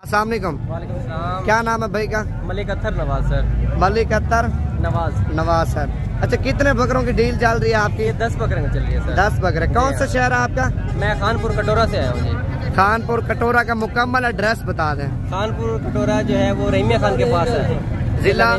अस्सलाम वालेकुम। वालेकुम सलाम। क्या नाम है भाई का? मलिक अत्तर नवाज सर। मलिक अत्तर नवाज सर। अच्छा, कितने बकरों की डील चल रही है आपकी? ये 10 बकरे चल रही है सर। 10 बकरे। कौन सा शहर है आपका? मैं खानपुर कटोरा से आया हूँ जी। खानपुर कटोरा का मुकम्मल एड्रेस बता दें। खानपुर कटोरा जो है वो रहीमिया खान के पास है, जिला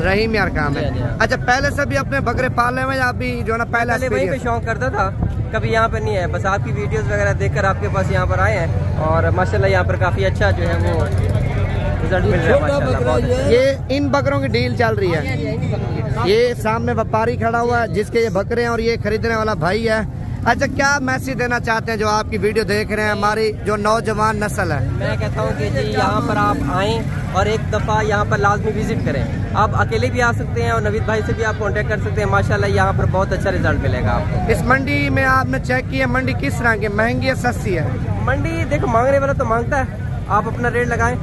रहीम यार काम है। अच्छा, पहले से भी अपने बकरे पाले हुए या अभी जो ना पहले वहीं पे शौक करता था, कभी यहाँ पर नहीं है, बस आपकी वीडियोस वगैरह देखकर आपके पास यहाँ पर आए हैं और माशाल्लाह यहाँ पर काफी अच्छा जो है वो रिजल्ट मिल रहा है माशाल्लाह। ये इन बकरों की डील चल रही है। ये सामने व्यापारी खड़ा हुआ है जिसके ये बकरे हैं और ये खरीदने वाला भाई है। अच्छा, क्या मैसेज देना चाहते हैं जो आपकी वीडियो देख रहे हैं, हमारी जो नौजवान नस्ल है? मैं कहता हूँ कि जी यहाँ पर आप आएँ और एक दफ़ा यहाँ पर लाजमी विजिट करें। आप अकेले भी आ सकते हैं और नवीद भाई से भी आप कांटेक्ट कर सकते हैं। माशाल्लाह यहाँ पर बहुत अच्छा रिजल्ट मिलेगा आपको। इस मंडी में आपने चेक किया, मंडी किस तरह की, महंगी या सस्ती है? मंडी देखो, मांगने वाला तो मांगता है, आप अपना रेट लगाएं,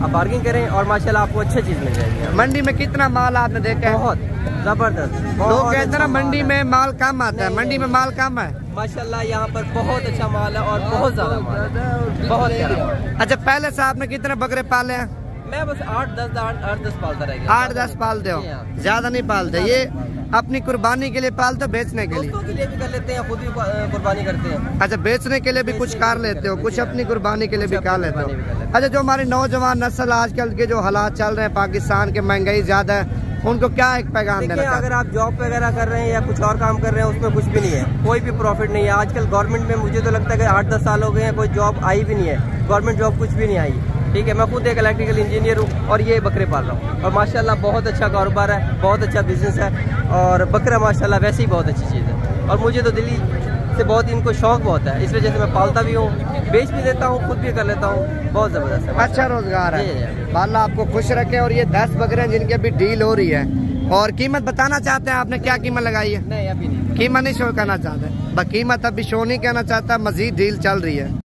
आप बार्गिंग करें और माशाल्लाह आपको अच्छी चीज़ मिल जाएगी। मंडी में कितना माल आपने देखा है? बहुत जबरदस्त। लोग कहते हैं ना मंडी में माल कम आता है, मंडी में माल कम है। माशाल्लाह यहाँ पर बहुत अच्छा माल है और बहुत ज्यादा माल है, बहुत प्यारा। अच्छा, पहले से आपने कितने बकरे पाले हैं? मैं बस 8-10 पालता रह गया। 8-10 पालते हो? ज्यादा नहीं पालते। ये अपनी कुर्बानी के लिए पालते हो, बेचने के लिए? दोस्तों के लिए भी कर लेते हैं, खुद भी कुर्बानी करते हैं। अच्छा, बेचने के लिए भी कुछ कर लेते हो, कुछ अपनी कुर्बानी के लिए भी कर लेते हो। अच्छा, जो हमारी नौजवान नस्ल आजकल के जो हालात चल रहे हैं, पाकिस्तान के महंगाई ज्यादा है, उनको क्या एक पैगाम देना? अगर आप जॉब वगैरह कर रहे हैं या कुछ और काम कर रहे हैं, उसमें कुछ भी नहीं है, कोई भी प्रॉफिट नहीं है। आजकल गवर्नमेंट में मुझे तो लगता है कि 8-10 साल हो गए हैं, कोई जॉब आई भी नहीं है, गवर्नमेंट जॉब कुछ भी नहीं आई। ठीक है, मैं खुद एक इलेक्ट्रिकल इंजीनियर हूँ और ये बकरे पाल रहा हूँ और माशाल्लाह बहुत अच्छा कारोबार है, बहुत अच्छा बिजनेस है और बकरा माशाल्लाह वैसे ही बहुत अच्छी चीज़ है और मुझे तो दिल्ली से बहुत इनको शौक बहुत है, इस वजह से मैं पालता भी हूँ, बेच भी देता हूँ, खुद भी कर लेता हूँ। बहुत ज़बरदस्त है, अच्छा रोजगार है। अल्लाह आपको खुश रखे। और ये 10 बकरे हैं जिनकी अभी डील हो रही है और कीमत बताना चाहते हैं आपने? क्या कीमत लगाई है? नहीं, अभी नहीं, कीमत नहीं शो करना चाहते, कीमत अभी शो नहीं करना चाहता, मजीद डील चल रही है।